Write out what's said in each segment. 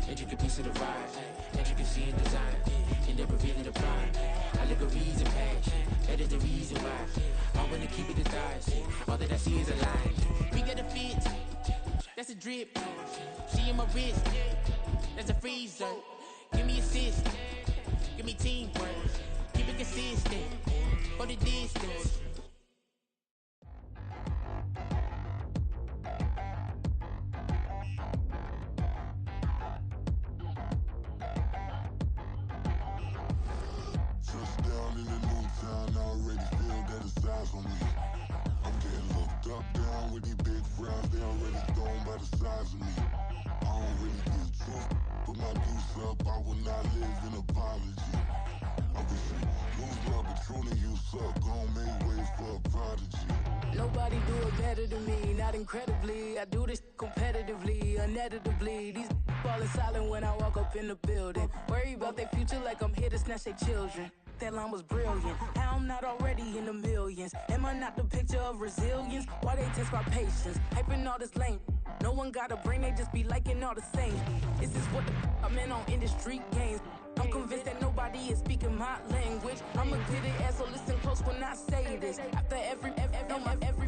Intricate piece of the vibe, intricacy and design. End up revealing the prime. Allegories and passion, that is the reason why. I wanna keep it the thighs. All that I see is a line. We got a fit, that's a drip. She in my wrist, that's a freezer. Give me assist, give me teamwork. Keep it consistent, for the distance. Touchdown in the new town, I already feel that it's eyes on me. I'm getting looked up, down with these big frowns, they already thrown by the size of me. I don't really give truth, put my deuce up, I will not live in apology. I wish you lose love, but truly you suck, gon' make way for a prodigy. Nobody do it better than me, not incredibly. I do this competitively, uneditably. These falling silent when I walk up in the building. Worry about their future like I'm here to snatch their children. That line was brilliant. How I'm not already in the millions? Am I not the picture of resilience? Why they test my patience? Hyping all this lame. No one got a brain, they just be liking all the same. This is what the I'm in on industry games. I'm convinced that nobody is speaking my language. I'ma get it ass, so listen close when I say this. After every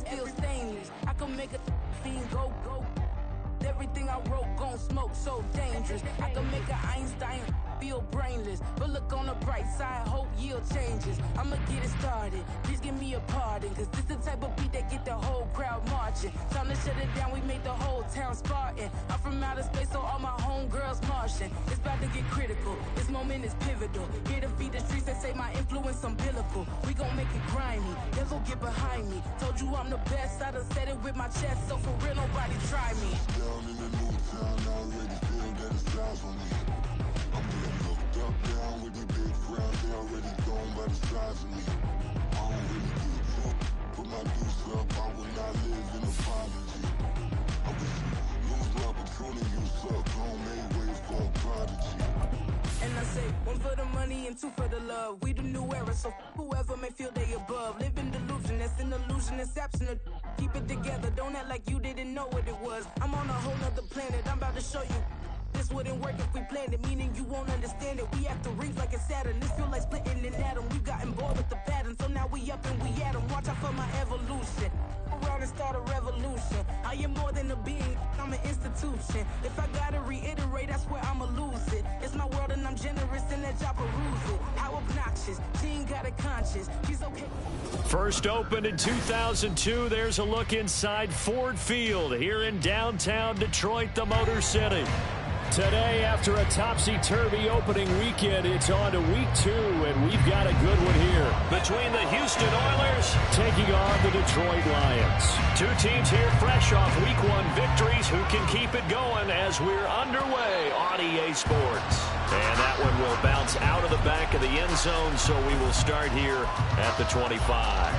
feel stainless. I can make a scene go. Everything I wrote gon' smoke, so dangerous. I can make an Einstein feel brainless. But look on the bright side, hope yield changes. I'ma get it started, please give me a pardon. Cause this the type of beat that get the whole crowd marching. Time to shut it down, we made the whole town Spartan. I'm from outer space, so all my homegirls Martian. It's about to get critical, this moment is pivotal. Here to feed the streets that say my influence umbilical. We gon' make it grimy, never get behind me. Told you I'm the best, I done said it with my chest. So for real, nobody try me. Down in the new town, I already feel that it's eyes on me. I'm getting looked up, down with these big frowns, they already thrown by the size of me. I don't really give truth, put my deuce up, I will not live in apology. I wish you lose love, but truly you suck, gon' make way for a prodigy. And I say, one for the money and two for the love. We the new era, so whoever may feel they above. Live in delusion, that's an illusion, that's absent. Keep it together, don't act like you didn't know what it was. I'm on a whole nother planet, I'm about to show you. This wouldn't work if we planned it, meaning you won't understand it. We have to rings like a Saturn, this feel like splitting an atom. We've gotten bored with the pattern, so now we up and we at 'em. Watch out for my evolution. Around and start a revolution. I am more than a being, I'm an institution. If I gotta reiterate, that's where I'ma lose it. It's my world and I'm generous and that job peruse it. How obnoxious, she ain't got a conscience. She's okay. First opened in 2002, there's a look inside Ford Field here in downtown Detroit, the Motor City. Today, after a topsy-turvy opening weekend, it's on to week 2, and we've got a good one here. Between the Houston Oilers taking on the Detroit Lions. Two teams here fresh off week 1 victories. Who can keep it going as we're underway on EA Sports? And that one will bounce out of the back of the end zone, so we will start here at the 25.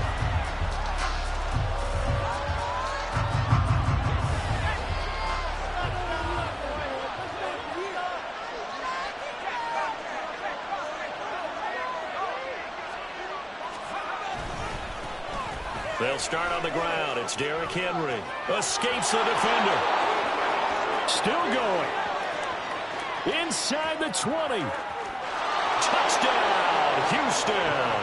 They'll start on the ground. It's Derrick Henry. Escapes the defender. Still going. Inside the 20. Touchdown, Houston.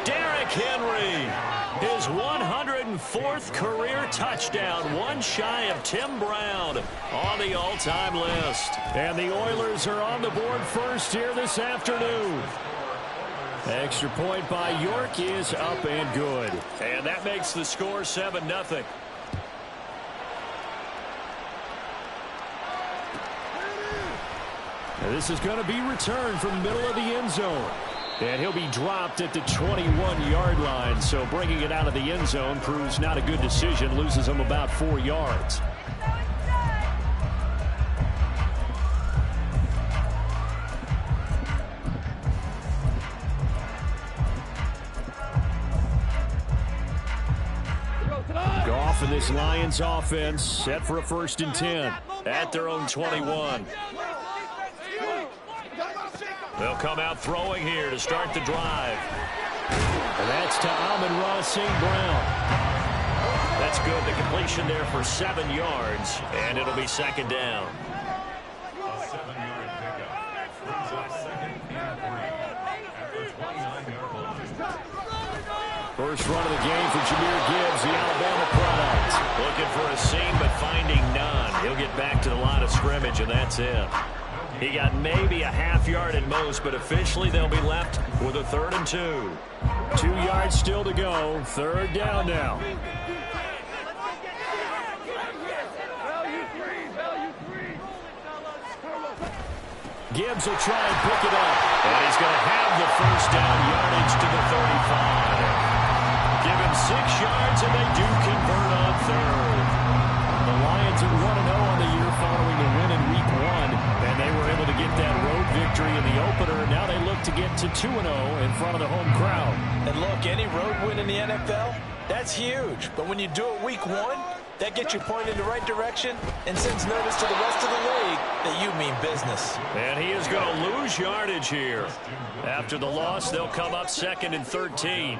Derrick Henry. His 104th career touchdown. One shy of Tim Brown on the all-time list. And the Oilers are on the board first here this afternoon. Extra point by York is up and good. And that makes the score 7-0. Now this is going to be returned from the middle of the end zone. And he'll be dropped at the 21-yard line. So bringing it out of the end zone proves not a good decision. Loses him about 4 yards. Goff and this Lions offense set for a 1st and 10 at their own 21. They'll come out throwing here to start the drive. And that's to Amon-Ra St. Brown. That's good. The completion there for 7 yards, and it'll be 2nd down. first run of the game for Jahmyr Gibbs, the Alabama product. Looking for a seam, but finding none. He'll get back to the line of scrimmage, and that's it. He got maybe a half yard at most, but officially they'll be left with a 3rd and 2. 2 yards still to go. 3rd down now. Gibbs will try and pick it up. And he's going to have the first down, yardage to the 35. Give him 6 yards, and they do convert on 3rd. The Lions are 1-0 on the year following the win in Week 1, and they were able to get that road victory in the opener. Now they look to get to 2-0 in front of the home crowd. And look, any road win in the NFL, that's huge. But when you do it Week 1, that gets you pointed in the right direction and sends notice to the rest of the league that you mean business. And he is going to lose yardage here. After the loss, they'll come up 2nd and 13.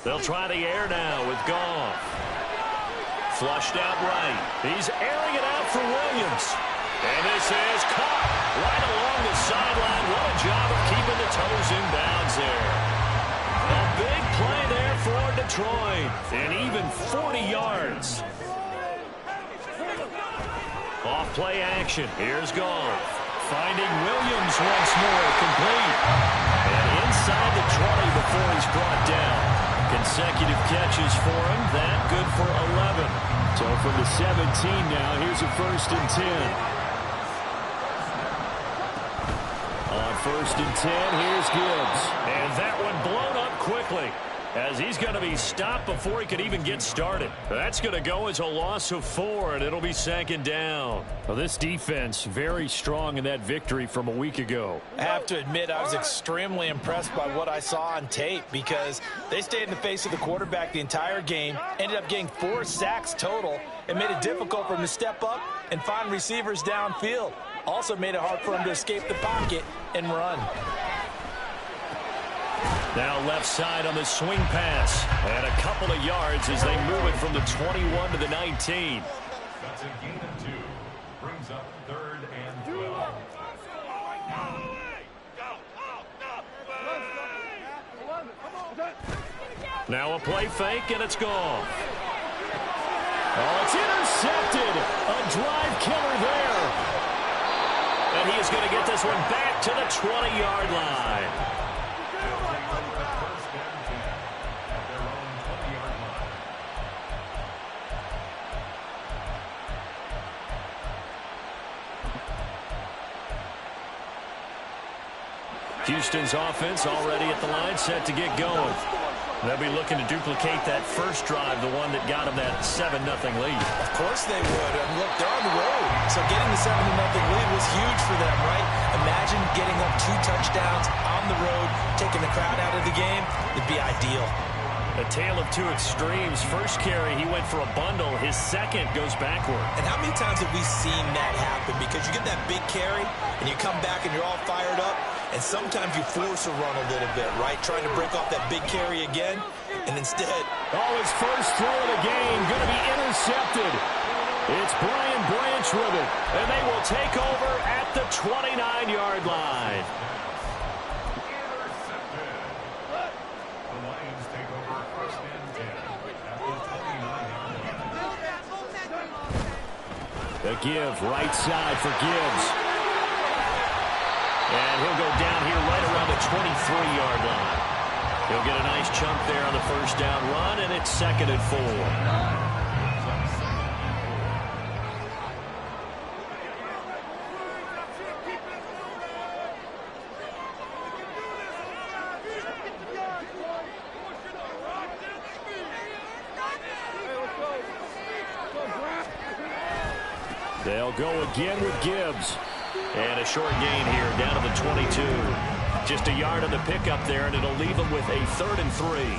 They'll try the air now with Goff. Flushed out right. He's airing it out for Williams. And this is caught right along the sideline. What a job of keeping the toes in bounds there. A big play there for Detroit. And even 40 yards. Off play action. Here's Goff. Finding Williams once more, complete. And inside the 20 before he's brought down. Consecutive catches for him. That good for 11. So from the 17 now, here's a 1st and 10. On 1st and 10, here's Gibbs. And that one blown up quickly, as he's going to be stopped before he could even get started. That's going to go as a loss of 4, and it'll be 2nd down. Well, this defense very strong in that victory from a week ago. I have to admit, I was extremely impressed by what I saw on tape, because they stayed in the face of the quarterback the entire game, ended up getting 4 sacks total, and made it difficult for him to step up and find receivers downfield. Also made it hard for him to escape the pocket and run. Now left side on the swing pass. And a couple of yards as they move it from the 21 to the 19. That's a gain of 2. Brings up 3rd and 12. Now a play fake, and it's gone. Oh, it's intercepted. A drive killer there. And he is going to get this one back to the 20-yard line. Houston's offense already at the line, set to get going. They'll be looking to duplicate that first drive, the one that got them that 7-0 lead. Of course they would. And look, they're on the road. So getting the 7-0 lead was huge for them, right? Imagine getting up 2 touchdowns on the road, taking the crowd out of the game. It'd be ideal. A tale of 2 extremes. First carry, he went for a bundle. His second goes backward. And how many times have we seen that happen? Because you get that big carry, and you come back and you're all fired up, and sometimes you force a run a little bit, right? Trying to break off that big carry again, and instead... Oh, his first throw of the game going to be intercepted. It's Brian Branch with it, and they will take over at the 29-yard line. The give, right side for Gibbs. And he'll go down here right around the 23-yard line. He'll get a nice chunk there on the first down run, and it's 2nd and 4. They'll go again with Gibbs. And a short gain here down to the 22. Just a yard on the pickup there, and it'll leave them with a 3rd and 3.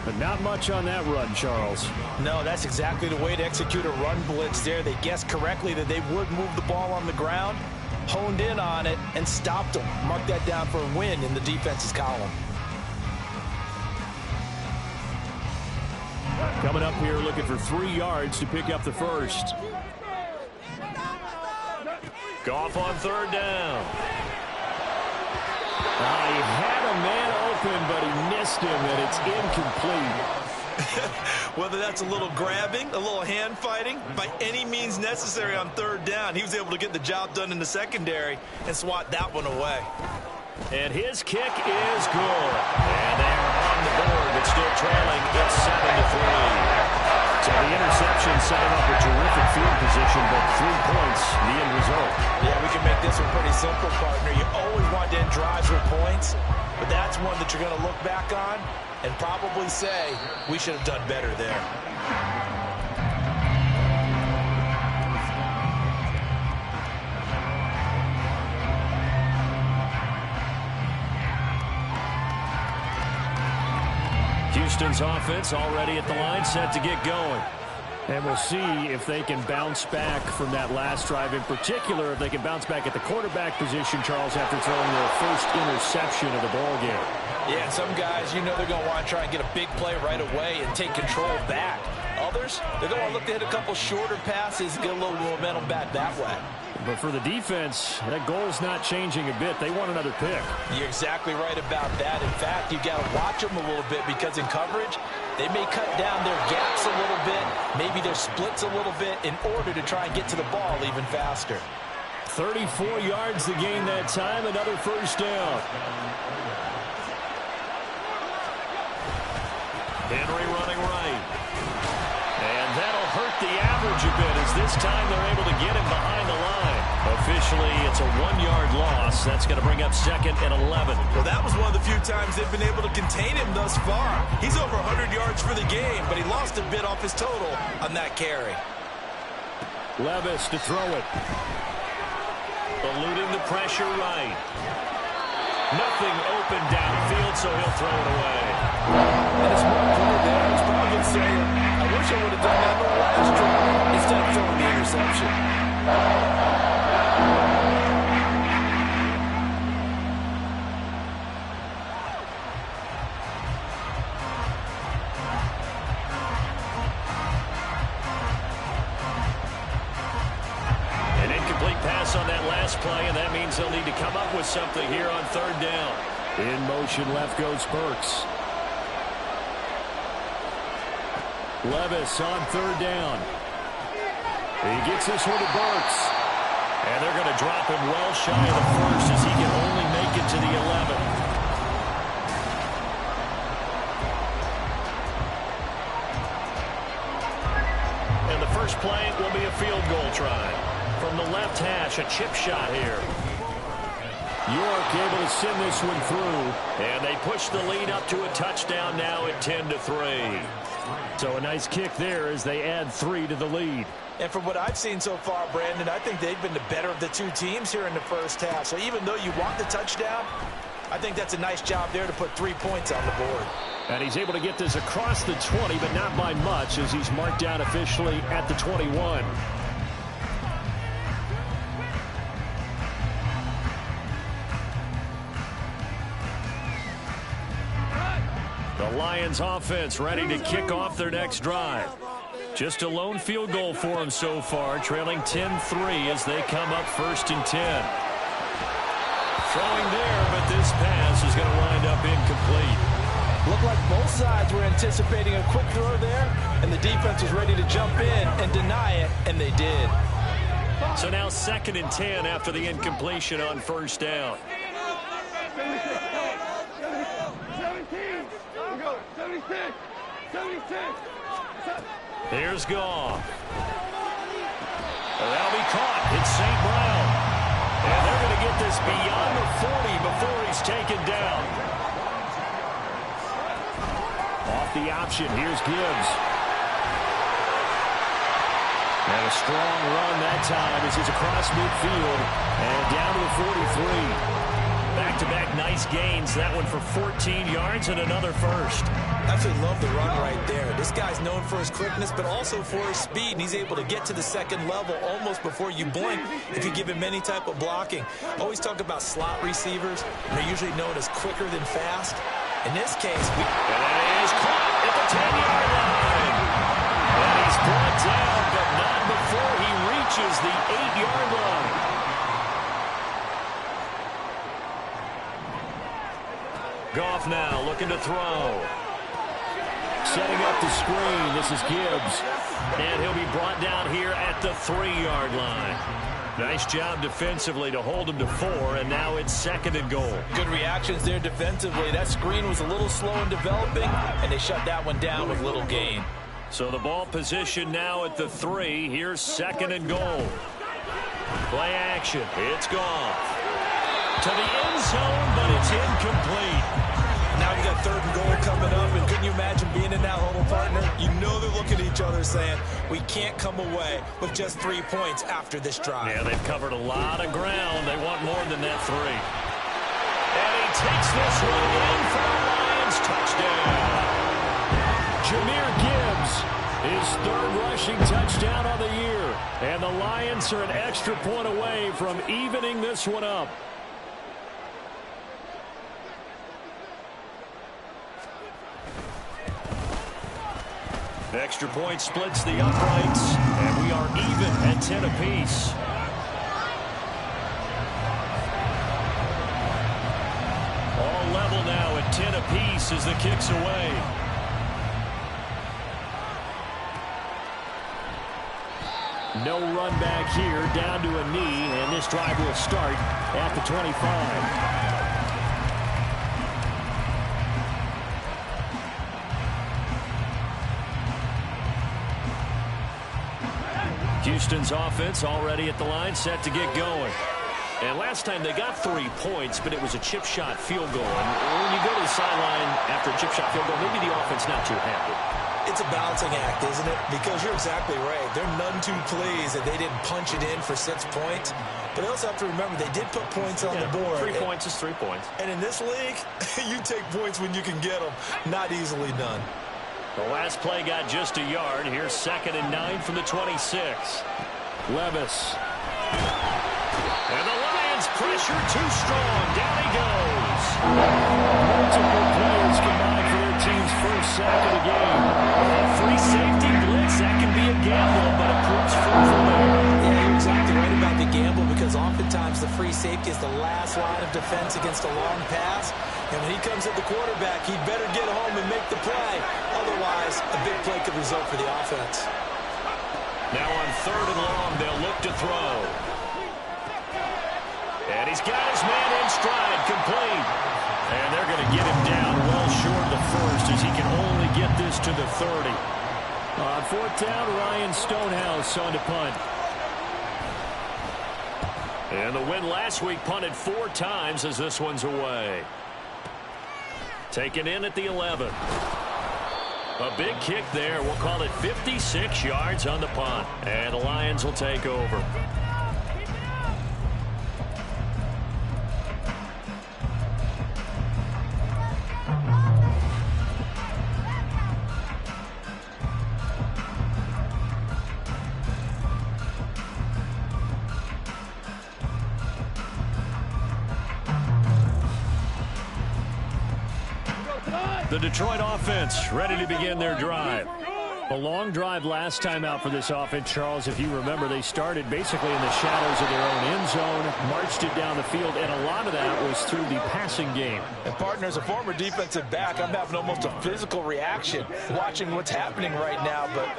But not much on that run, Charles. No, that's exactly the way to execute a run blitz there. They guessed correctly that they would move the ball on the ground, honed in on it, and stopped them. Mark that down for a win in the defense's column. Coming up here looking for 3 yards to pick up the first. Goff on 3rd down. He had a man open, but he missed him, and it's incomplete. Whether that's a little grabbing, a little hand fighting, by any means necessary on third down, he was able to get the job done in the secondary and swat that one away. And his kick is good. And they're on the board, but still trailing. It's 7-3. So the interception setting up a terrific field position, but 3 points, the end result. Yeah, we can make this one pretty simple, partner. You always want to end drives with points, but that's one that you're going to look back on and probably say, we should have done better there. Houston's offense already at the line, set to get going. And we'll see if they can bounce back from that last drive. In particular, if they can bounce back at the quarterback position, Charles, after throwing their first interception of the ballgame. Yeah, and some guys, you know they're going to want to try and get a big play right away and take control back. Others, they're going to look to hit a couple shorter passes and get a little momentum back that way. But for the defense, that goal's not changing a bit. They want another pick. You're exactly right about that. In fact, you got to watch them a little bit because in coverage, they may cut down their gaps a little bit, maybe their splits a little bit in order to try and get to the ball even faster. 34 yards the gain that time, another first down. Henry running right. And that'll hurt the average a bit as this time they're able to get him behind the line. Officially, it's a 1-yard loss. That's going to bring up 2nd and 11. Well, that was one of the few times they've been able to contain him thus far. He's over 100 yards for the game, but he lost a bit off his total on that carry. Levis to throw it. Eluding the pressure right. Nothing open downfield, so he'll throw it away. And it's more clear there. He's probably saying, I wish I would have done that in the last drive instead of throwing the interception. An incomplete pass on that last play, and that means they'll need to come up with something here on third down. In motion, left goes Burks. Levis on third down. He gets this one to Burks. And they're going to drop him well shy of the first as he can only make it to the 11. And the first play will be a field goal try. From the left hash, a chip shot here. York able to send this one through. And they push the lead up to a touchdown now at 10-3. So a nice kick there as they add 3 to the lead. And from what I've seen so far, Brandon, I think they've been the better of the two teams here in the first half. So even though you want the touchdown, I think that's a nice job there to put 3 points on the board. And he's able to get this across the 20, but not by much as he's marked down officially at the 21. The Lions offense ready to kick off their next drive. Just a lone field goal for them so far, trailing 10-3 as they come up 1st and 10. Throwing there, but this pass is going to wind up incomplete. Looked like both sides were anticipating a quick throw there, and the defense was ready to jump in and deny it, and they did. So now 2nd and 10 after the incompletion on first down. 76. Here's Goff. That'll be caught. It's St. Brown. And they're going to get this beyond the 40 before he's taken down. Off the option, here's Gibbs. And a strong run that time as he's across midfield and down to the 43. Back-to-back nice gains. That one for 14 yards and another first. I absolutely love the run right there. This guy's known for his quickness, but also for his speed. And he's able to get to the second level almost before you blink if you give him any type of blocking. Always talk about slot receivers. They're usually known as quicker than fast. In this case, and it is caught at the 10-yard line. And he's brought down, but not before he reaches the 8-yard line. half now, looking to throw. Setting up the screen, this is Gibbs. And he'll be brought down here at the 3-yard line. Nice job defensively to hold him to 4, and now it's 2nd and goal. Good reactions there defensively. That screen was a little slow in developing, and they shut that one down with little gain. So the ball position now at the 3. Here's 2nd and goal. Play action. It's gone. To the end zone, but it's incomplete. Now you got 3rd and goal coming up, and couldn't you imagine being in that huddle, partner? You know they're looking at each other saying, we can't come away with just 3 points after this drive. Yeah, they've covered a lot of ground. They want more than that 3. And he takes this one in for the Lions touchdown. Jahmyr Gibbs, his 3rd rushing touchdown of the year. And the Lions are an extra point away from evening this one up. Extra point splits the uprights, and we are even at 10 apiece. All level now at 10 apiece as the kick's away. No run back here, down to a knee, and this drive will start at the 25. Houston's offense already at the line, set to get going. And last time they got 3 points, but it was a chip shot field goal. And when you go to the sideline after a chip shot field goal, maybe the offense not too happy. It's a balancing act, isn't it? Because you're exactly right. They're none too pleased that they didn't punch it in for 6 points. But they also have to remember they did put points on the board. 3 points is 3 points. And in this league, you take points when you can get them. Not easily done. The last play got just a yard. Here's 2nd and 9 from the 26. Levis. And the Lions pressure too strong. Down he goes. Multiple players combined for their team's first sack of the game. A free safety blitz, that can be a gamble, but it proves fruitful there. Yeah, you're exactly right about the gamble, because oftentimes the free safety is the last line of defense against a long pass. And when he comes at the quarterback, he'd better get home and make the play. Otherwise, a big play could result for the offense. Now on 3rd and long, they'll look to throw. And he's got his man in stride, complete. And they're going to get him down well short of the 1st, as he can only get this to the 30. On 4th down, Ryan Stonehouse on to punt. And the win last week punted 4 times as this one's away. Taken in at the 11. A big kick there. We'll call it 56 yards on the punt. And the Lions will take over. The Detroit offense ready to begin their drive. A long drive last time out for this offense, Charles. If you remember, they started basically in the shadows of their own end zone, marched it down the field, and a lot of that was through the passing game. And, partner, as a former defensive back, I'm having almost a physical reaction watching what's happening right now. But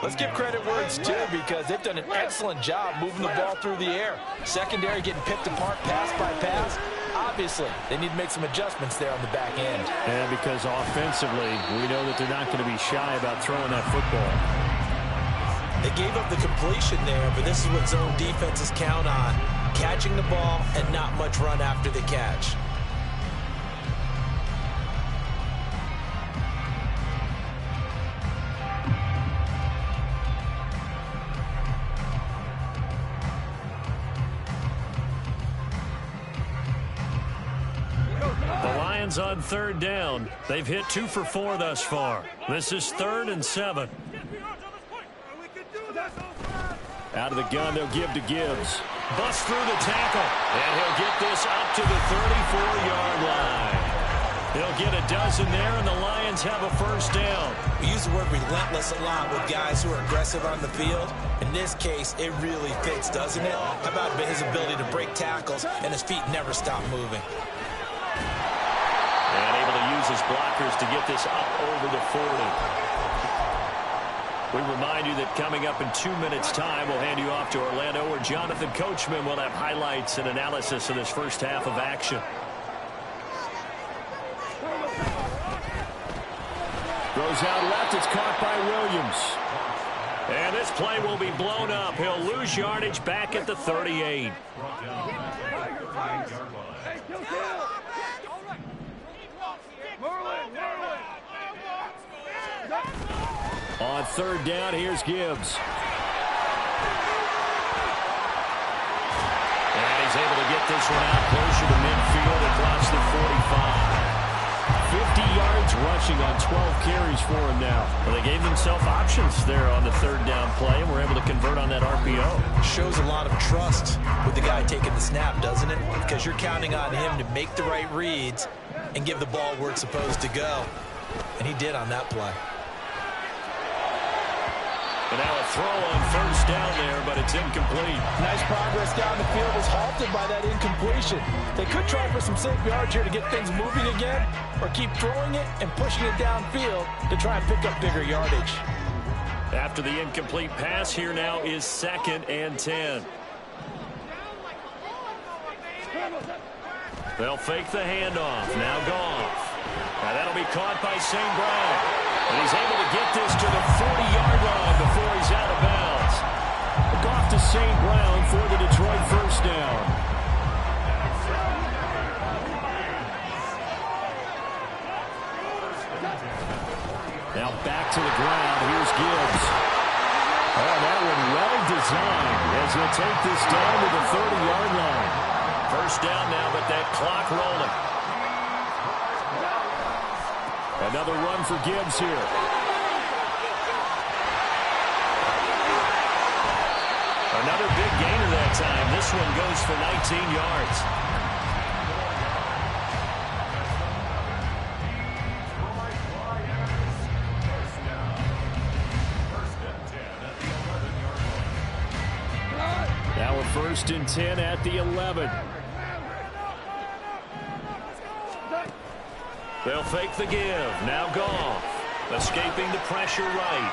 let's give credit where it's due, because they've done an excellent job moving the ball through the air. Secondary getting picked apart pass by pass. Obviously, they need to make some adjustments there on the back end. And because offensively, we know that they're not going to be shy about throwing that football. They gave up the completion there, but this is what zone defenses count on. Catching the ball and not much run after the catch. On 3rd down. They've hit 2 for 4 thus far. This is 3rd and 7. Out of the gun, they'll give to Gibbs. Bust through the tackle, and he'll get this up to the 34-yard line. They'll get a dozen there, and the Lions have a first down. We use the word relentless a lot with guys who are aggressive on the field. In this case, it really fits, doesn't it? How about his ability to break tackles, and his feet never stop moving? And able to use uses his blockers to get this up over the 40. We remind you that coming up in 2 minutes' time, we'll hand you off to Orlando, where Jonathan Coachman will have highlights and analysis of this first half of action. Throws out left. It's caught by Williams. And this play will be blown up. He'll lose yardage back at the 38. On third down, here's Gibbs. And he's able to get this one out closer to midfield across the 45. 50 yards rushing on 12 carries for him now. Well, they gave themselves options there on the third down play, and were able to convert on that RPO. Shows a lot of trust with the guy taking the snap, doesn't it? Because you're counting on him to make the right reads and give the ball where it's supposed to go. And he did on that play. And now a throw on first down there, but it's incomplete. Nice progress down the field, was halted by that incompletion. They could try for some safe yards here to get things moving again, or keep throwing it and pushing it downfield to try and pick up bigger yardage. After the incomplete pass, here now is 2nd and 10. They'll fake the handoff. Now Goff. Now that'll be caught by St. Brown. And he's able to get this to the 40-yard line before he's out of bounds. Goff to St. Brown for the Detroit first down. Now back to the ground. Here's Gibbs. Oh, that one well designed as he'll take this down to the 30-yard line. First down now, but that clock rolling. Another run for Gibbs here. Another big gainer that time. This one goes for 19 yards. Now a 1st and 10 at the 11. They'll fake the give. Now Goff. Escaping the pressure right.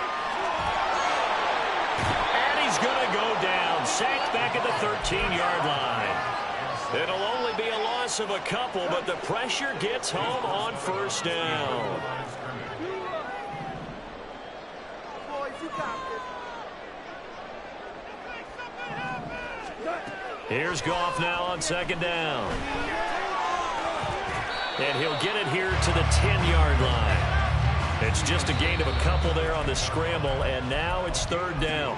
And he's going to go down. Sacked back at the 13-yard line. It'll only be a loss of a couple, but the pressure gets home on first down. Here's Goff now on 2nd down. And he'll get it here to the 10-yard line. It's just a gain of a couple there on the scramble, and now it's 3rd down.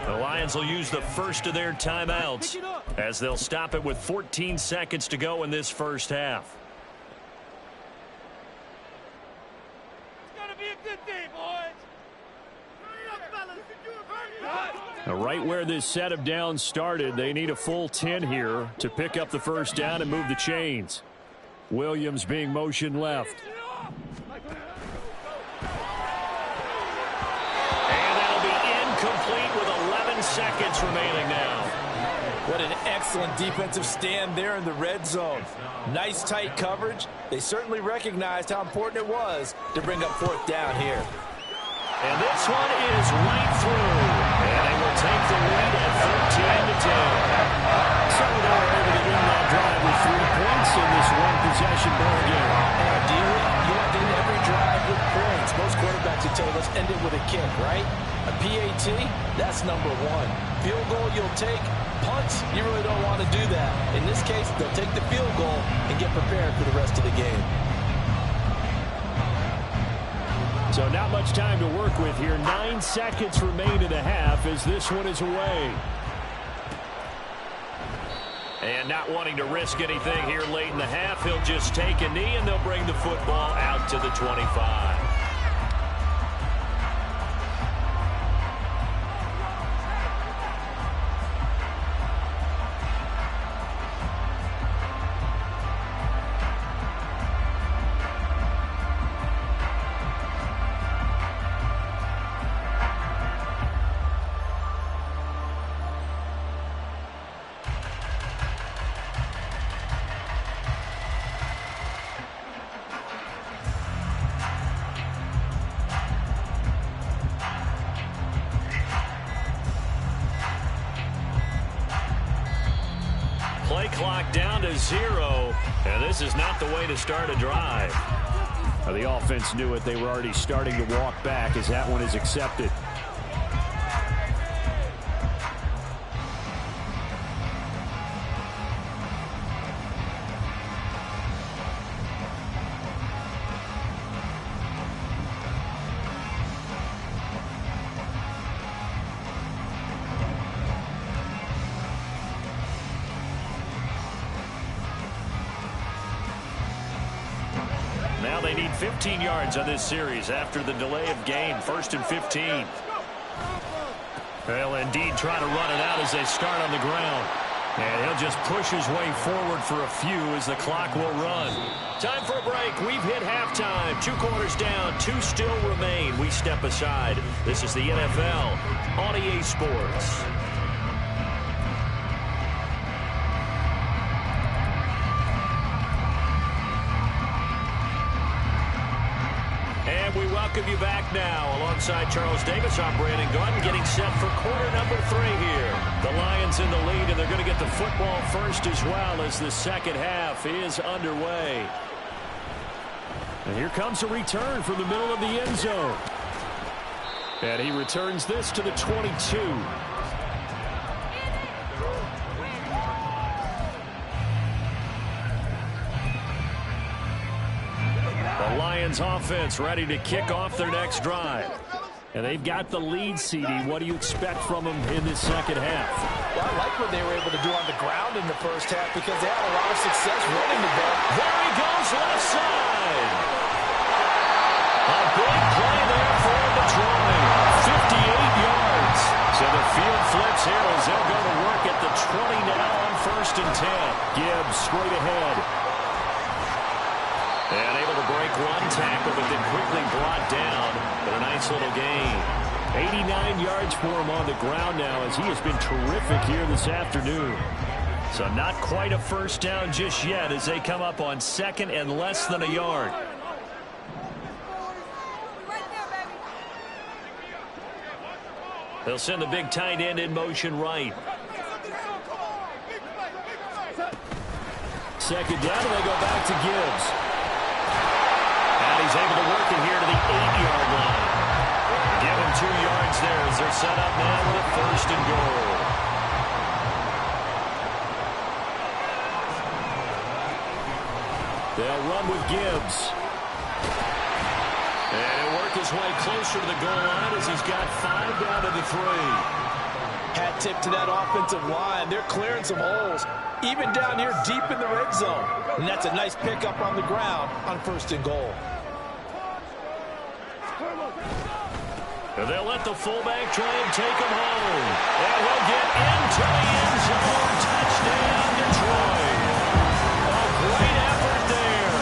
The Lions will use the first of their timeouts as they'll stop it with 14 seconds to go in this first half. It's going to be a good day, boys. Hurry up, fellas. Now, right where this set of downs started, they need a full 10 here to pick up the first down and move the chains. Williams being motion left. And that'll be incomplete with 11 seconds remaining now. What an excellent defensive stand there in the red zone. Nice tight coverage. They certainly recognized how important it was to bring up 4th down here. And this one is right through. And they will take the lead at 13-10. So they were able to win that drive with 3 points in this one-possession ball game. And ideally, you want to end every drive with points. Most quarterbacks would tell you, let's end it with a kick, right? A PAT, that's number 1. Field goal you'll take. Punts, you really don't want to do that. In this case, they'll take the field goal and get prepared for the rest of the game. So not much time to work with here. 9 seconds remain in the half as this one is away. And not wanting to risk anything here late in the half, he'll just take a knee and they'll bring the football out to the 25. Play clock down to 0, and this is not the way to start a drive. The offense knew it. They were already starting to walk back as that one is accepted. Now they need 15 yards on this series after the delay of game. 1st and 15. They'll indeed try to run it out as they start on the ground. And he'll just push his way forward for a few as the clock will run. Time for a break. We've hit halftime. 2 quarters down. 2 still remain. We step aside. This is the NFL on EA Sports. We welcome you back now. Alongside Charles Davis, I'm Brandon Gunn, getting set for quarter number 3 here. The Lions in the lead, and they're going to get the football first as well as the second half is underway. And here comes a return from the middle of the end zone. And he returns this to the 22. The Lions offense ready to kick off their next drive. And they've got the lead, CD. What do you expect from them in this second half? Well, I like what they were able to do on the ground in the first half because they had a lot of success running the ball. There he goes, left side. A big play there for Detroit. 58 yards. So the field flips here as they'll go to work at the 20 now on 1st and 10. Gibbs straight ahead. And able to break one tackle, but then quickly brought down. But a nice little gain. 89 yards for him on the ground now as he has been terrific here this afternoon. So not quite a first down just yet as they come up on 2nd and less than a yard. They'll send the big tight end in motion right. 2nd down, and they go back to Gibbs. And he's able to work it here to the 8-yard line. Give him 2 yards there as they're set up now with a 1st and goal. They'll run with Gibbs. And he'll work his way closer to the goal line as he's got 5 down to the 3. Hat tip to that offensive line. They're clearing some holes, even down here deep in the red zone. And that's a nice pickup on the ground on 1st and goal. And they'll let the fullback try and take him home. And he'll get into the end zone. Touchdown, Detroit. A great effort there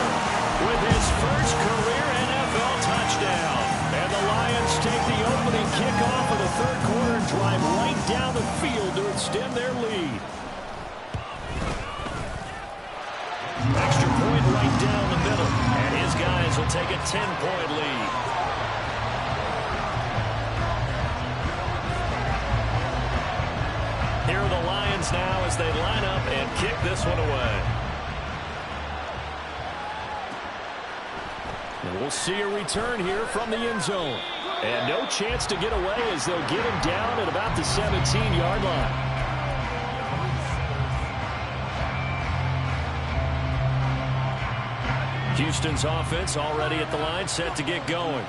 with his first career NFL touchdown. And the Lions take the opening kickoff of the 3rd quarter and drive right down the field to extend their lead. Extra point right down the middle. And his guys will take a 10-point lead. Here are the Lions now as they line up and kick this one away. And we'll see a return here from the end zone. And no chance to get away as they'll get him down at about the 17-yard line. Houston's offense already at the line, set to get going.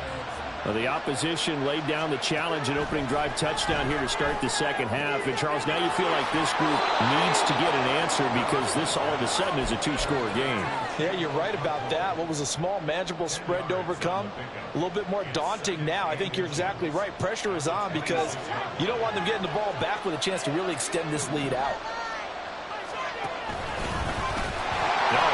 Well, the opposition laid down the challenge and opening drive touchdown here to start the second half. And, Charles, now you feel like this group needs to get an answer because this all of a sudden is a 2-score game. Yeah, you're right about that. What was a small, manageable spread to overcome, a little bit more daunting now. I think you're exactly right. Pressure is on because you don't want them getting the ball back with a chance to really extend this lead out.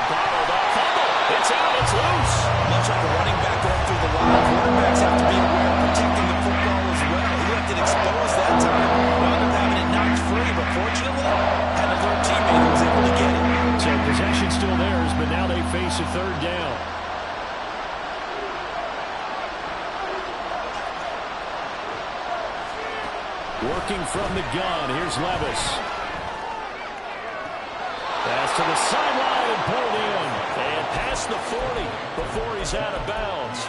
Bottled up, fumble. It's out, it's loose. Much like a running back going through the line, quarterbacks have to be aware of protecting the football as well. He left it exposed that time. Wound up having it knocked free, but fortunately, had a third teammate who was able to get it. So possession still theirs, but now they face a 3rd down. Working from the gun, here's Levis. Pass to the sideline and pulled in. And past the 40 before he's out of bounds.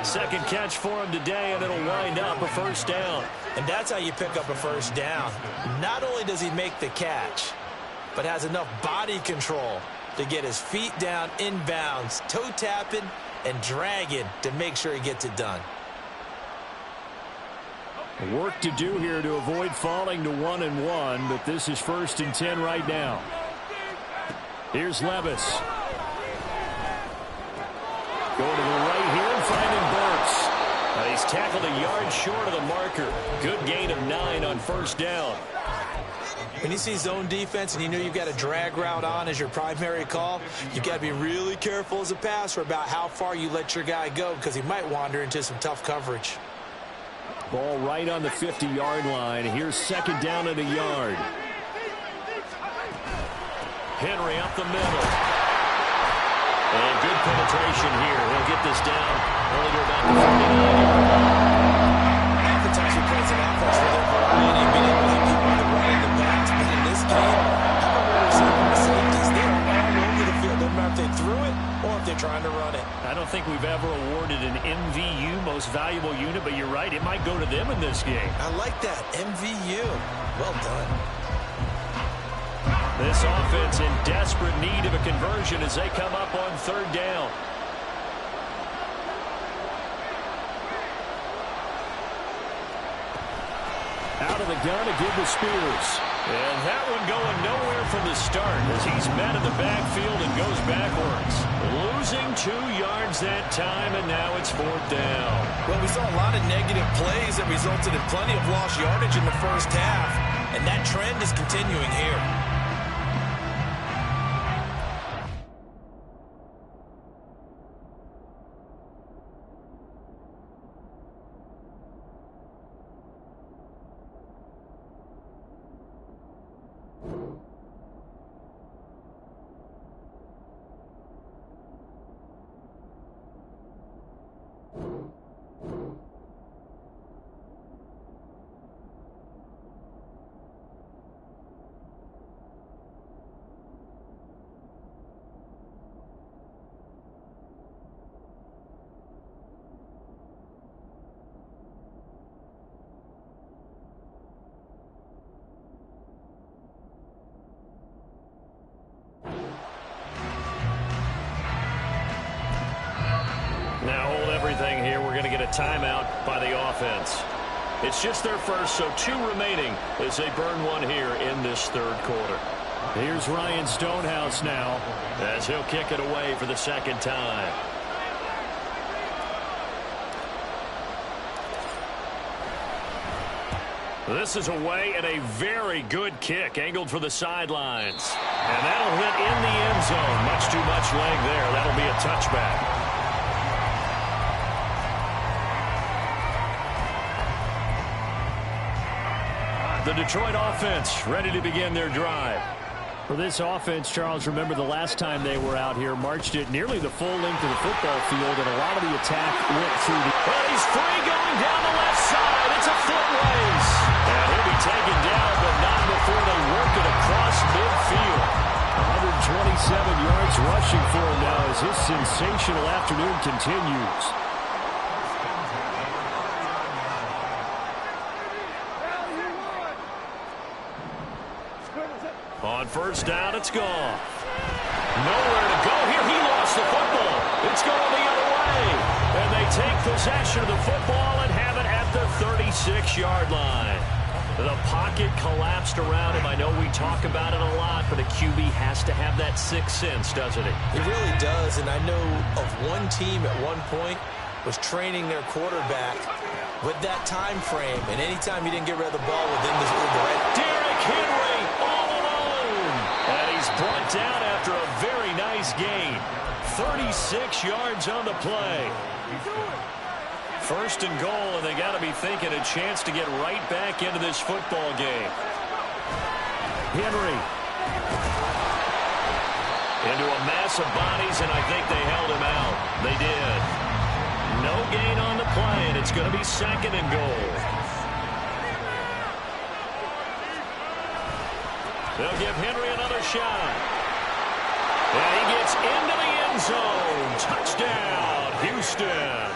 Second catch for him today, and it'll wind up a first down. And that's how you pick up a first down. Not only does he make the catch, but has enough body control to get his feet down inbounds, toe tapping and dragging to make sure he gets it done. Work to do here to avoid falling to 1-1, but this is 1st and 10 right now. Here's Levis. Going to the right here and finding Burks. He's tackled a yard short of the marker. Good gain of 9 on first down. When you see zone defense and you know you've got a drag route on as your primary call, you've got to be really careful as a passer about how far you let your guy go because he might wander into some tough coverage. Ball right on the 50-yard line. Here's second down and a yard. Henry up the middle. And good penetration here. He'll get this down only to about the 49-yard line. Oftentimes we play some offense for their variety, being able to keep on the run in the pass. But in this game, how about what we're seeing from the safeties? They are all over the field. Doesn't matter if they threw it or if they're trying to run it. I don't think we've ever awarded an MVU, most valuable unit, but you're right. It might go to them in this game. I like that. MVU. Well done. This offense in desperate need of a conversion as they come up on third down. Out of the gun to give to Spears. And that one going nowhere from the start as he's met in the backfield and goes backwards. Losing 2 yards that time, and now it's fourth down. Well, we saw a lot of negative plays that resulted in plenty of lost yardage in the first half, and that trend is continuing here. Now hold everything here. We're going to get a timeout by the offense. It's just their first, so 2 remaining as they burn one here in this third quarter. Here's Ryan Stonehouse now as he'll kick it away for the second time. This is away and a very good kick angled for the sidelines. And that'll hit in the end zone. Much too much leg there. That'll be a touchback. The Detroit offense ready to begin their drive. For this offense, Charles, remember the last time they were out here, marched it nearly the full length of the football field, and a lot of the attack went through the... Well, he's free going down the left side. It's a foot race. And he'll be taken down, but not before they work it across midfield. 127 yards rushing for him now as his sensational afternoon continues. On first down, it's gone. Nowhere to go here. He lost the football. It's going the other way. And they take possession of the football and have it at the 36-yard line. The pocket collapsed around him. I know we talk about it a lot, but a QB has to have that sixth sense, doesn't he? It really does, and I know of one team at one point was training their quarterback with that time frame, and anytime he didn't get rid of the ball within the red. Derrick Henry all alone, and he's brought down after a very nice gain. 36 yards on the play. First and goal, and they got to be thinking a chance to get right back into this football game. Henry into a mass of bodies, and I think they held him out. They did. No gain on the play, and it's going to be second and goal. They'll give Henry another shot. And he gets into the end zone. Touchdown, Houston.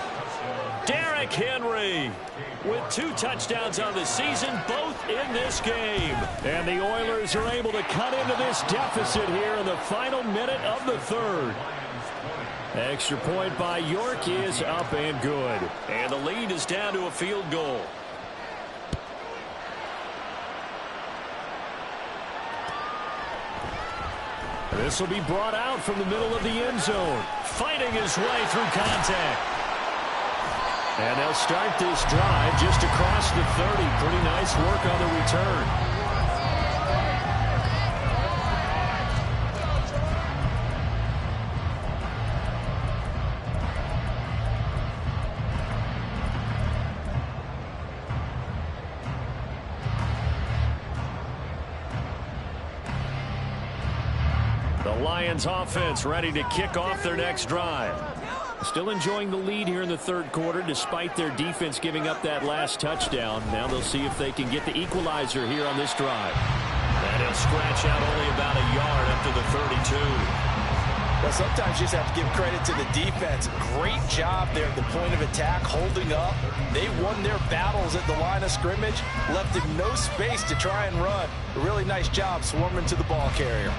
Derrick Henry with 2 touchdowns on the season, both in this game. And the Oilers are able to cut into this deficit here in the final minute of the third. Extra point by York is up and good. And the lead is down to a field goal. This will be brought out from the middle of the end zone. Fighting his way through contact. And they'll start this drive just across the 30. Pretty nice work on the return. The Lions offense ready to kick off their next drive. Still enjoying the lead here in the third quarter despite their defense giving up that last touchdown. Now they'll see if they can get the equalizer here on this drive. And he'll scratch out only about a yard up to the 32. Well, sometimes you just have to give credit to the defense. Great job there at the point of attack, holding up. They won their battles at the line of scrimmage, left him no space to try and run. A really nice job swarming to the ball carrier.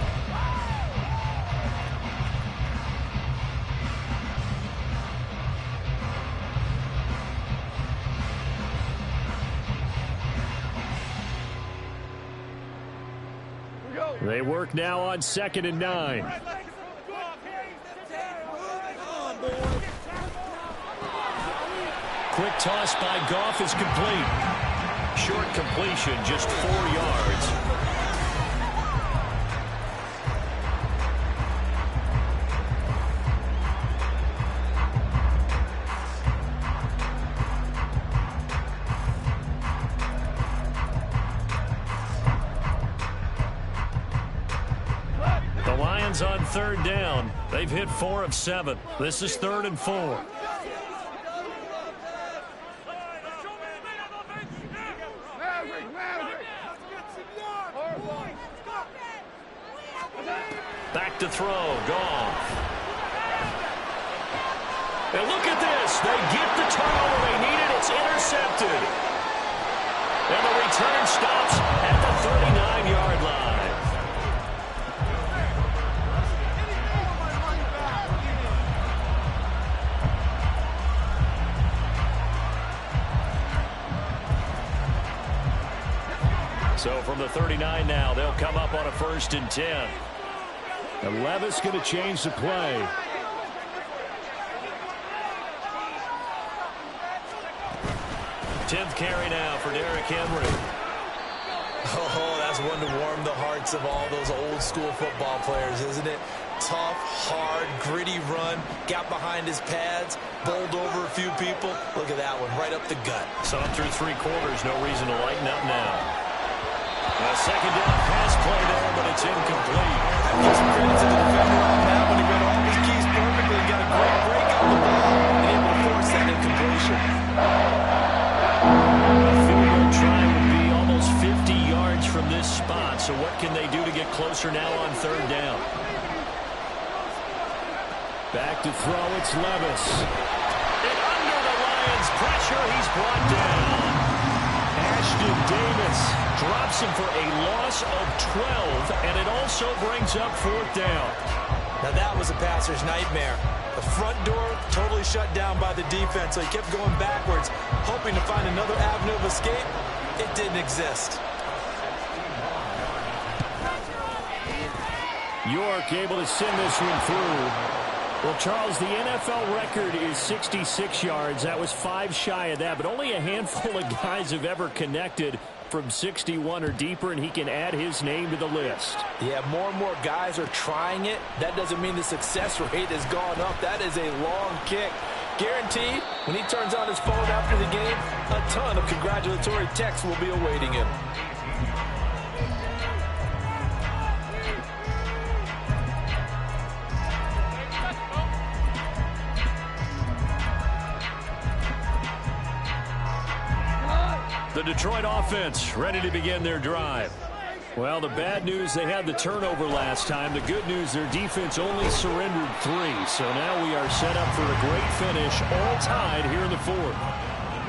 They work now on 2nd and 9. Quick toss by Goff is complete. Short completion, just 4 yards. On 3rd down. They've hit 4 of 7. This is 3rd and 4. Back to throw. Goff. And look at this. They get the turnover they needed. It's intercepted. And the return stops at the 39-yard line. So from the 39 now, they'll come up on a 1st and 10. And Levis going to change the play. Tenth carry now for Derrick Henry. Oh, that's one to warm the hearts of all those old school football players, isn't it? Tough, hard, gritty run. Got behind his pads, bowled over a few people. Look at that one, right up the gut. So up through 3 quarters, no reason to lighten up now. A 2nd down pass play there, but it's incomplete. I give some credit to the defender on that one. He read all his keys perfectly. Got a great break on the ball and able to force that incompletion. A field goal try would be almost 50 yards from this spot. So what can they do to get closer now on 3rd down? Back to throw, it's Levis. And under the Lions' pressure, he's brought down. Ashton Davis drops him for a loss of 12, and it also brings up 4th down. Now that was a passer's nightmare. The front door totally shut down by the defense, so he kept going backwards, hoping to find another avenue of escape. It didn't exist. York able to send this one through. Well, Charles, the NFL record is 66 yards. That was 5 shy of that, but only a handful of guys have ever connected from 61 or deeper, and he can add his name to the list. Yeah, more and more guys are trying it. That doesn't mean the success rate has gone up. That is a long kick. Guaranteed, when he turns on his phone after the game, a ton of congratulatory texts will be awaiting him. The Detroit offense ready to begin their drive. Well, the bad news, they had the turnover last time. The good news, their defense only surrendered 3. So now we are set up for a great finish, all tied here in the 4th.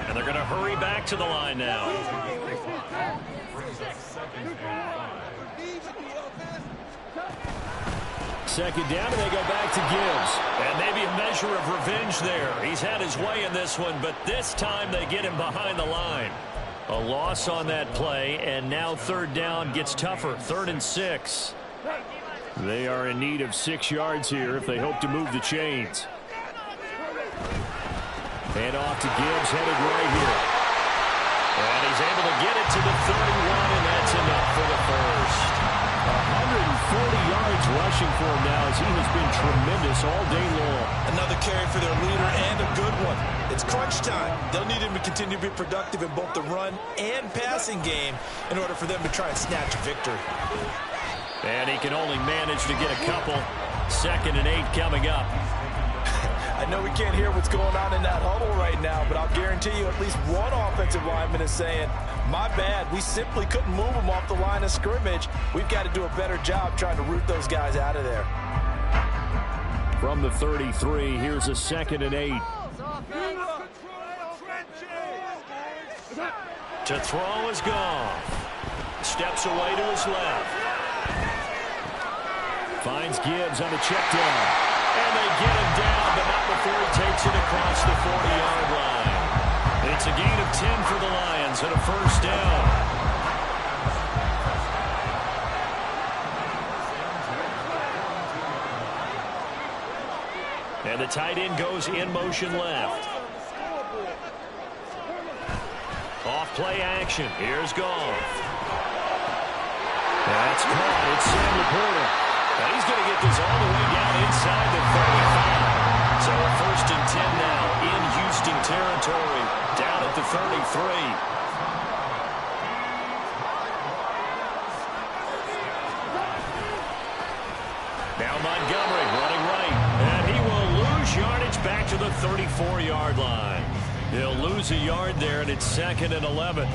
And they're going to hurry back to the line now. Second down, and they go back to Gibbs. And maybe a measure of revenge there. He's had his way in this one, but this time they get him behind the line. A loss on that play, and now third down gets tougher. 3rd and 6. They are in need of 6 yards here if they hope to move the chains. Hand off to Gibbs, headed right here. And he's able to get it to the 31, and that's enough for the first. 140 yards rushing for him now as he has been tremendous all day long. Another carry for their leader and a good one. It's crunch time. They'll need him to continue to be productive in both the run and passing game in order for them to try and snatch a victory. And he can only manage to get a couple. 2nd and 8 coming up. I know we can't hear what's going on in that huddle right now, but I'll guarantee you at least one offensive lineman is saying, my bad, we simply couldn't move them off the line of scrimmage. We've got to do a better job trying to root those guys out of there. From the 33, here's a 2nd and 8. To throw is Goff. Steps away to his left. Finds Gibbs on the check down. And they get him down, but not before he takes it across the 40-yard line. It's a gain of 10 for the Lions and a first down. And the tight end goes in motion left. Off play action. Here's Goff. That's caught. It's Sam Laporta. And he's going to get this all the way down inside the 35. So a 1st and 10 now in Houston territory, down at the 33. Now Montgomery running right, and he will lose yardage back to the 34-yard line. He'll lose a yard there, and it's 2nd and 11.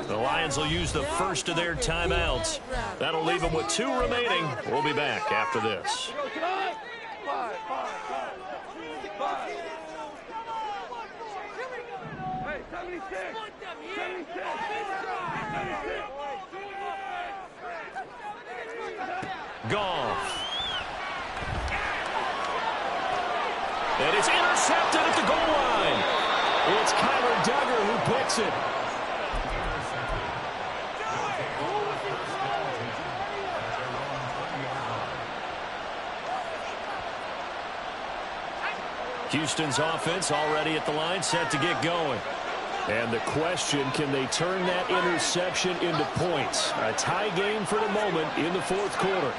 The Lions will use the first of their timeouts. That'll leave them with 2 remaining. We'll be back after this. Goff. And it's intercepted at the goal line. It's Kyler Duggar who picks it. Houston's offense already at the line, set to get going. And the question, can they turn that interception into points? A tie game for the moment in the 4th quarter.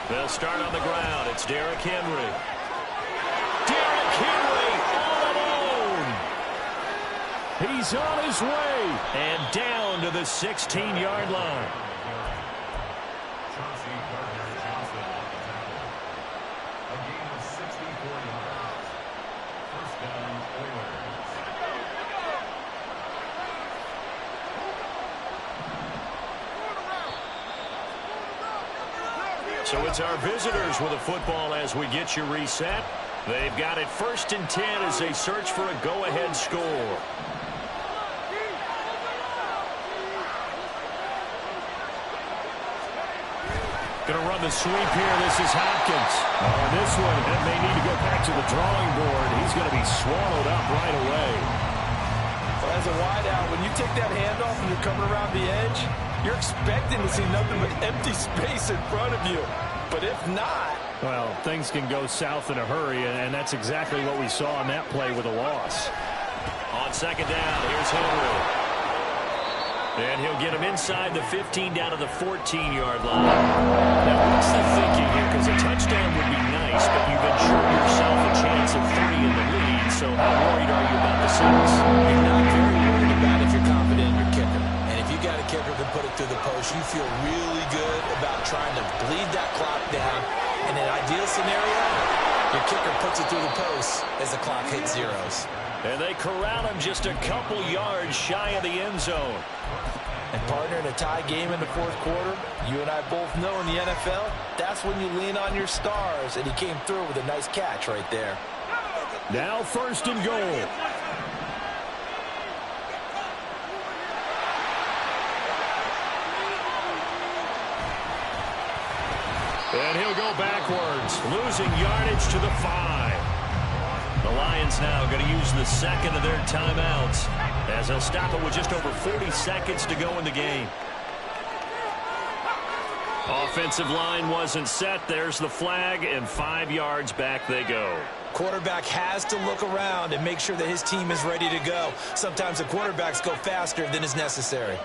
They'll start on the ground. It's Derrick Henry. Derrick Henry all alone. He's on his way. And down to the 16-yard line. So it's our visitors with a football as we get you reset. They've got it 1st and 10 as they search for a go-ahead score. Going to run the sweep here. This is Hopkins. On this one, it may need to go back to the drawing board. He's going to be swallowed up right away. Well, as a wideout, when you take that handoff and you're coming around the edge, you're expecting to see nothing but empty space in front of you. But if not, Well, things can go south in a hurry, and that's exactly what we saw on that play with a loss. On second down, here's Henry. And he'll get him inside the 15 down to the 14-yard line. Now, what's the thinking here? Because a touchdown would be nice, but you've ensured yourself a chance of 3 in the lead, so how worried are you about the six? You're not very worried about if you're confident in your kicker. And if you got a kicker who can put it through the post, you feel really good about trying to bleed that clock down. In an ideal scenario, your kicker puts it through the post as the clock hits zeros. And they corral him just a couple yards shy of the end zone. And partner, in a tie game in the fourth quarter, you and I both know in the NFL, that's when you lean on your stars. And he came through with a nice catch right there. Now first and goal. And he'll go backwards, losing yardage to the 5. The Lions now going to use the second of their timeouts as they'll stop it with just over 40 seconds to go in the game. Offensive line wasn't set. There's the flag, and 5 yards back they go. Quarterback has to look around and make sure that his team is ready to go. Sometimes the quarterbacks go faster than is necessary.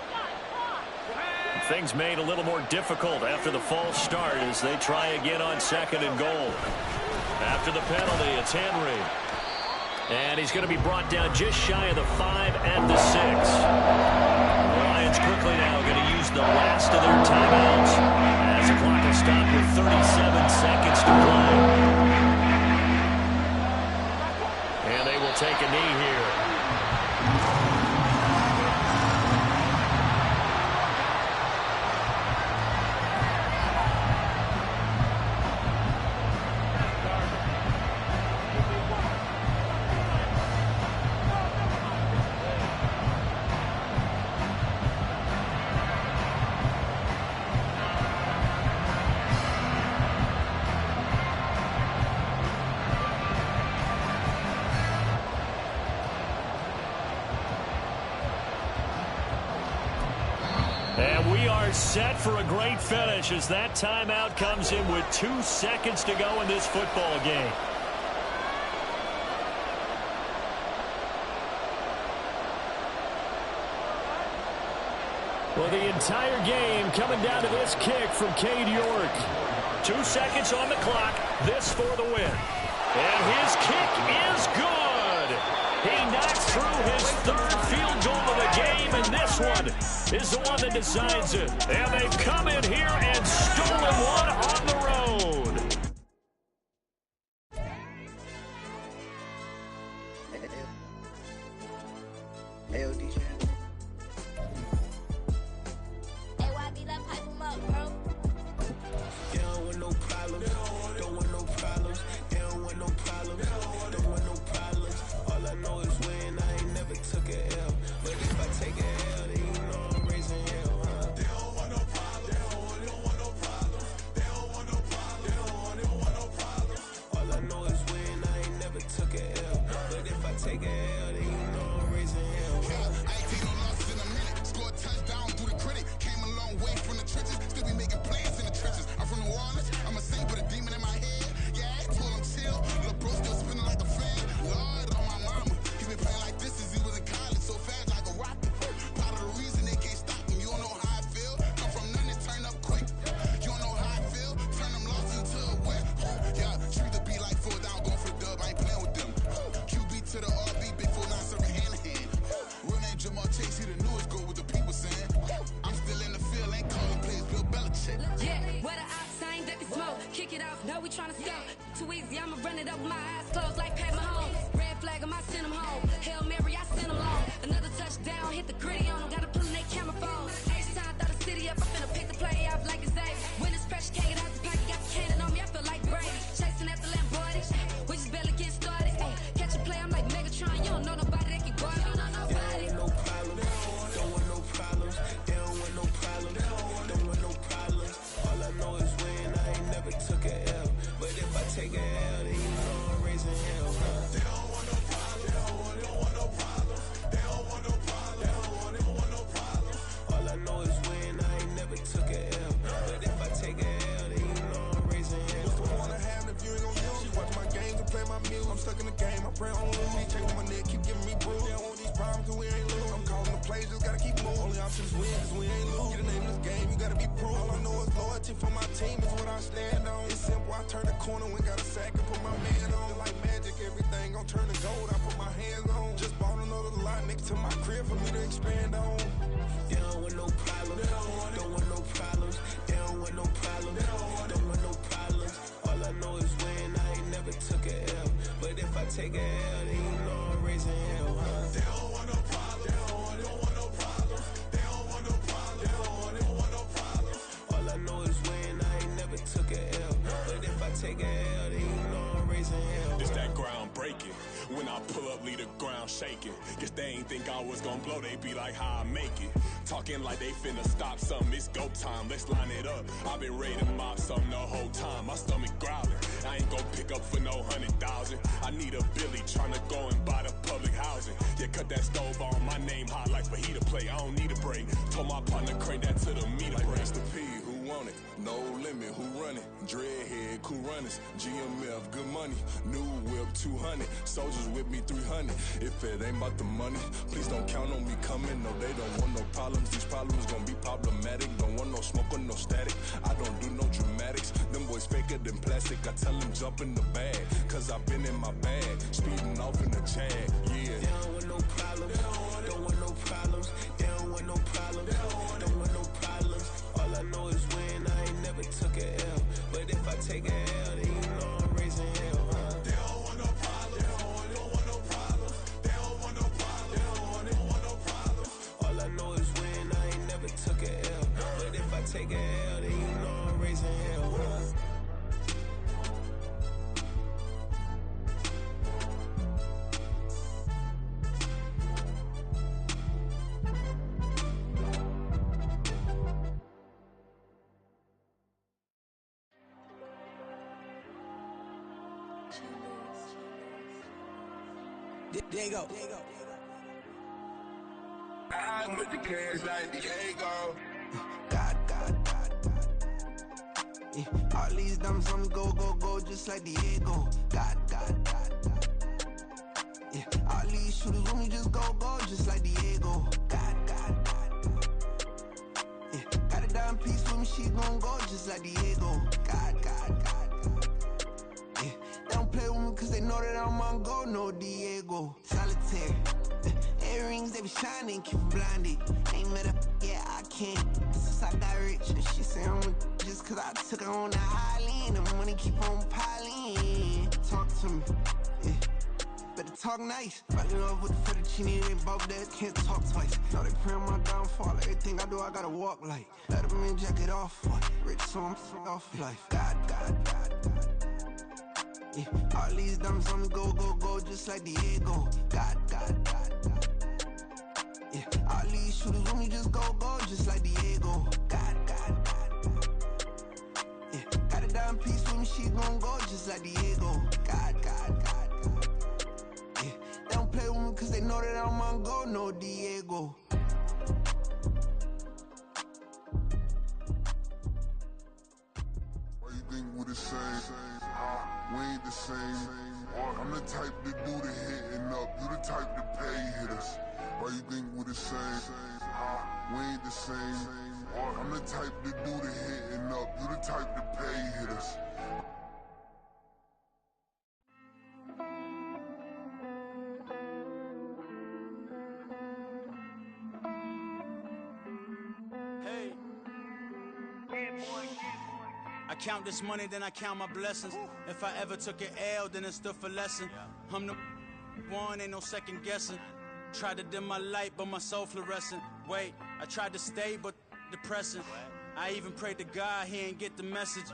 Things made a little more difficult after the false start as they try again on second and goal. After the penalty, it's Henry. And he's going to be brought down just shy of the 5 and the 6. The Lions quickly now going to use the last of their timeouts as the clock will stop with 37 seconds to play. And they will take a knee here. And we are set for a great finish as that timeout comes in with 2 seconds to go in this football game. Well, the entire game coming down to this kick from Cade York. 2 seconds on the clock, this for the win. And his kick is good. He knocks through his 3rd field goal of the game, and this one is the one that decides it. And they've come in here and stolen one on the road. friend on me, take on my neck, keep giving me bruise. They don't want these problems, cause we ain't lose. I'm calling the plays, just gotta keep moving. Only option is win, cause we ain't lose. Get a name in this game, you gotta be proof. All I know is loyalty for my team is what I stand on. It's simple, I turn the corner, we got a sack and put my man on. Like magic, everything gon' turn to gold, I put my hands on. Just bought another lot next to my crib for me to expand on. They don't want no problems, don't want no problems. They don't want no problems, don't want no problems. All I know is win, I ain't never took a L. But if I take a L, then you know I'm raising hell, huh? They don't want no problems, they don't want no problems. They don't want no problems, they don't want no problems. All I know is win, I ain't never took a L. But if I take a L, then you know I'm raising hell. It's that ground breaking. When I pull up, leave the ground shaking. Guess they ain't think I was gonna blow, they be like, how I make it. Talking like they finna stop something, it's go time, let's line it up. I've been ready to mop something the whole time, my stomach growling. I ain't gon' pick up for no 100,000. I need a Billy tryna go and buy the public housing. Yeah, cut that stove on, my name hot like fajita play. I don't need a break. Told my partner crank that to the meter like break. Mr. P, who want it? No limit, who run it? Dreadhead, cool runners. GMF, good money. New whip, 200. Soldiers with me, 300. If it ain't about the money, please don't count on me coming. No, they don't want no problems. These problems gon' be problematic. Don't want no smoke or no static. I don't do no dramatics. Them boys faker than plastic. I tell them jump in the bag, cause I've been in my bag. Speeding off in the Jag, yeah. They don't want no problems, don't want no problems. They don't want no problems, don't want no problems. All I know is win, I ain't never took a L. But if I take a L, then you know I'm raising hell, huh? They don't want no problems, they don't want no problems. They don't want no problems, they don't want no problems. All I know is win, I ain't never took a L. But if I take a L, then you know I'm raising hell, huh? Diego. I'm with the cash like Diego. God. Yeah, all these diamonds on me go, just like Diego. God. Yeah, all these shooters on me just go, just like Diego. God. Yeah, got a dime piece with me, she gon' go just like Diego. God. Yeah, they don't play with me cause they know that I'm on go, no Diego. Solitaire. Earrings, they be shining, keep blinded. Ain't met up, yeah, I can't. Since I got rich, and she say I'm a just cause I took her on the island. The money keep on piling. Talk to me, yeah. Better talk nice. Fall in love with the fettuccine, they both dead, can't talk twice. Now they pray on my downfall, everything I do, I gotta walk like. Let them in, jacket off, what? Rich, so I'm off life. God. Yeah, all these diamonds on me go, just like Diego. God. Yeah, all these shooters on me just go, just like Diego. God. Yeah, got a dime piece with me, she gon' go just like Diego. God. Yeah, they don't play with me cause they know that I'm on go, no Diego. Why you think we the same? We ain't the same. I'm the type to do the hitting up, you the type to pay hitters. Why you think we the same? We ain't the same. I'm the type to do the hitting up, you the type to pay hitters. Hey. I count this money, then I count my blessings. If I ever took an L, then it stood for lesson. I'm the one, ain't no second guessing. Tried to dim my light, but my soul fluorescent. Wait, I tried to stay, but depressing. I even prayed to God, he ain't get the message.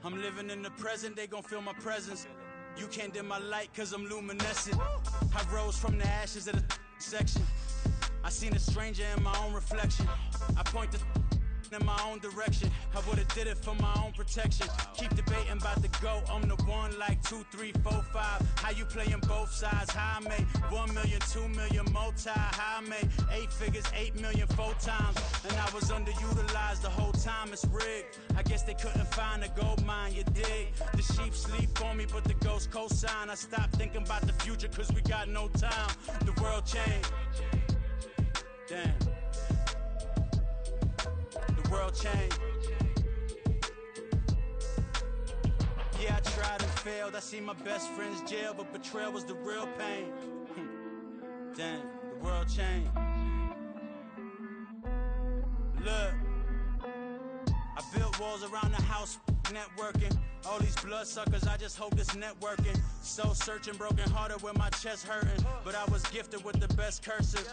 I'm living in the present, they gon' feel my presence. You can't dim my light, cause I'm luminescent. I rose from the ashes of the section. I seen a stranger in my own reflection. I point the in my own direction. I would've did it for my own protection. Keep debating about the GOAT. I'm the one like 2, 3, 4, 5. How you playing both sides? How I made 1 million, 2 million multi. How I made 8 figures, 8 million 4 times. And I was underutilized the whole time. It's rigged. I guess they couldn't find a gold mine, you dig? The sheep sleep on me, but the ghost co-sign. I stopped thinking about the future cause we got no time. The world changed. Damn. The world changed. Yeah, I tried and failed. I see my best friends jail, but betrayal was the real pain. Damn, the world changed. Look, I built walls around the house, networking. All these bloodsuckers, I just hope this networking. Soul searching, broken hearted with my chest hurting. But I was gifted with the best cursive.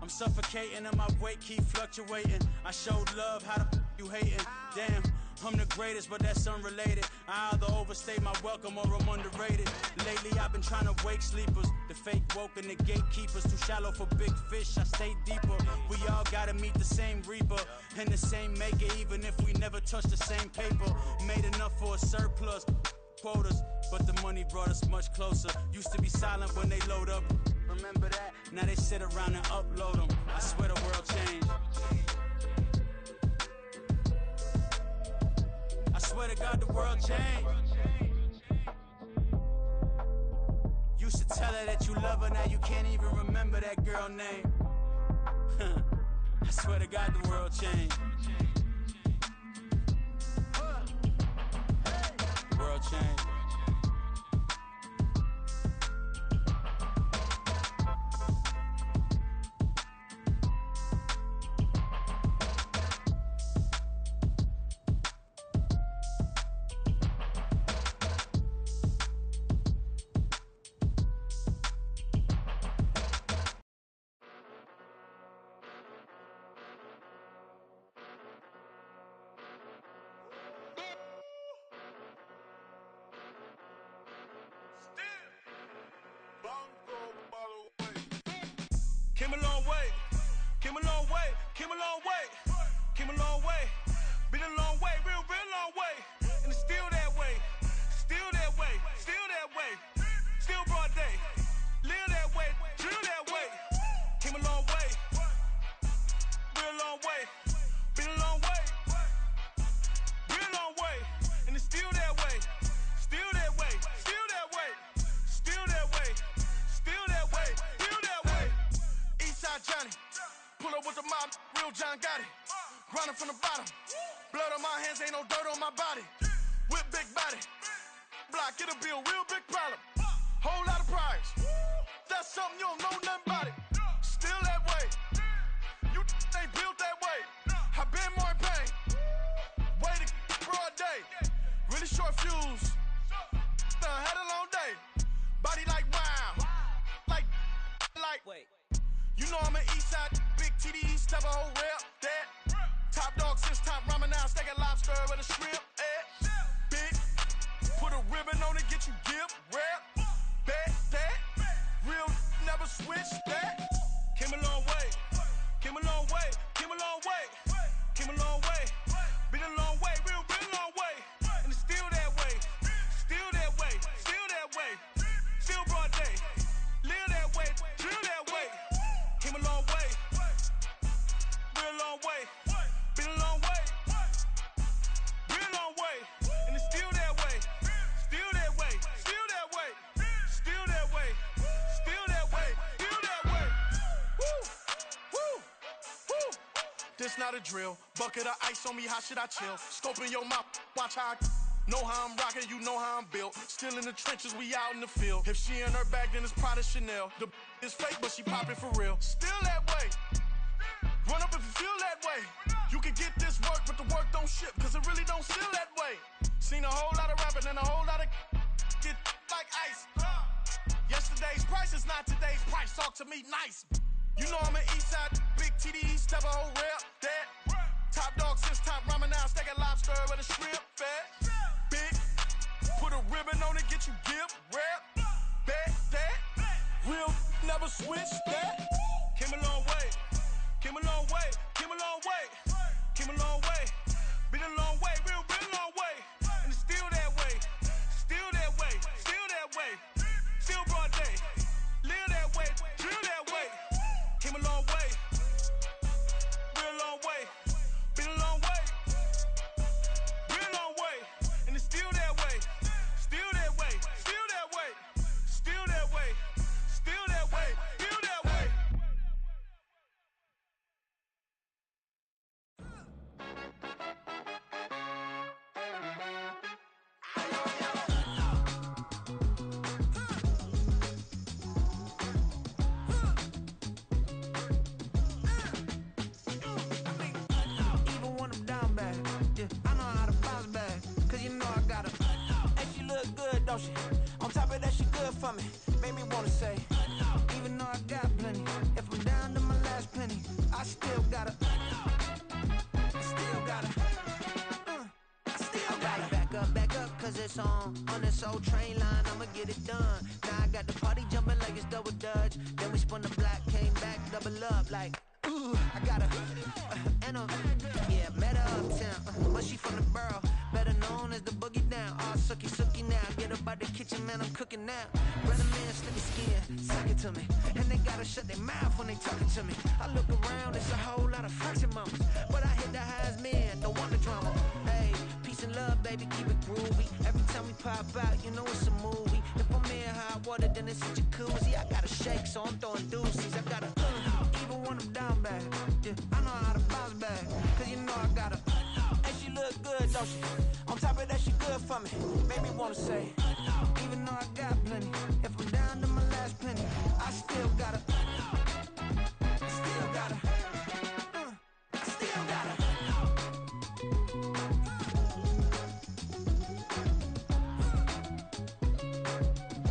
I'm suffocating and my weight keep fluctuating. I showed love, how the you hating? Damn, I'm the greatest, but that's unrelated. I either overstay my welcome or I'm underrated. Lately I've been trying to wake sleepers. The fake woke and the gatekeepers. Too shallow for big fish, I stay deeper. We all gotta meet the same reaper and the same maker, even if we never touch the same paper. Made enough for a surplus quotas, but the money brought us much closer. Used to be silent when they load up. Remember that? Now they sit around and upload them. I swear the world changed. I swear to God the world changed. Used to tell her that you love her, now you can't even remember that girl name. I swear to God the world changed. The world changed. Came a long way, came a long way, came a long way, came a long way, been a long way, real long way, and it's still that way, still that way, still that way, still broad day, live that way, drill that way, came a long way, real long way, been a long way, real long way, and it's still that way, still that way, still that way, still that way, still that way, still that way. Eastside Johnny, pull up with the mob, real John Gotti. Grinding from the bottom, blood on my hands, ain't no dirt on my body. With big body, block, it'll be a real big problem. Whole lot of prize, that's something you don't know nothing about it. Still that way, you ain't built that way. I been more in pain, way to broad day. Really short fuse, had a long day. Body like wow, like. Wait. You know I'm an Eastside, big TDE, step a whole rep, that. Top dog since top ramen now, steak a lobster with a shrimp, big, put a ribbon on it, get you give, rep, bet, that. Real, never switch, that. Came a long way, came a long way, came a long way, came a long way. Been a long way, real long way, and it's still that way, still that way, still that way, still broad day. Live that way, drill that way. Came a long way, real long way. Been a long way, real long way. And it's still that way, still that way, still that way, still that way, still that way, still that way. Woo, woo, woo. This not a drill. Bucket of ice on me, how should I chill? Scope in your mouth, watch how I know how I'm rocking, you know how I'm built. Still in the trenches, we out in the field. If she in her bag, then it's Prada Chanel. The is fake, but she poppin' for real. Still that way. Run up if you feel that way. You can get this work, but the work don't ship, cause it really don't feel that way. Seen a whole lot of rapping and a whole lot of get like ice. Yesterday's price is not today's price. Talk to me nice. You know I'm an Eastside, big TDE, step a whole rep, that. Top dog since top ramen now, steak a lobster with a shrimp, fat. Big, put a ribbon on it, get you give, rep, bet, that. Real, never switch, that. Came a long way, came a long way, came a long way, came a long way. don't she? On top of that, she good for me. Made me wanna say, even though I got plenty, if I'm down to my last penny, I still gotta, back up, cause it's on this old train line, I'ma get it done. Now I got the party jumping like it's double dutch. Then we spun the block, came back, double up like, ooh, I got her, and yeah, met her uptown, but she from the borough, better known as the boogie down. All sucky now, get up out the kitchen, man, I'm cooking now. Brother man, slick skin, suck it to me, and they gotta shut their mouth when they talking to me. I look around, it's a whole lot of friction moments, but I hit the highs, man, don't want the drama. Hey, peace and love, baby, keep it groovy. Every time we pop out, you know it's a movie. If I'm in hot water, then it's a jacuzzi. I gotta shake, so I'm throwing deuces. I gotta, even when I'm down bad, yeah, I know how to bounce back, cause you know I gotta, and she look good, don't she? On top of that, she good for me. Made me wanna say, even though I got plenty, if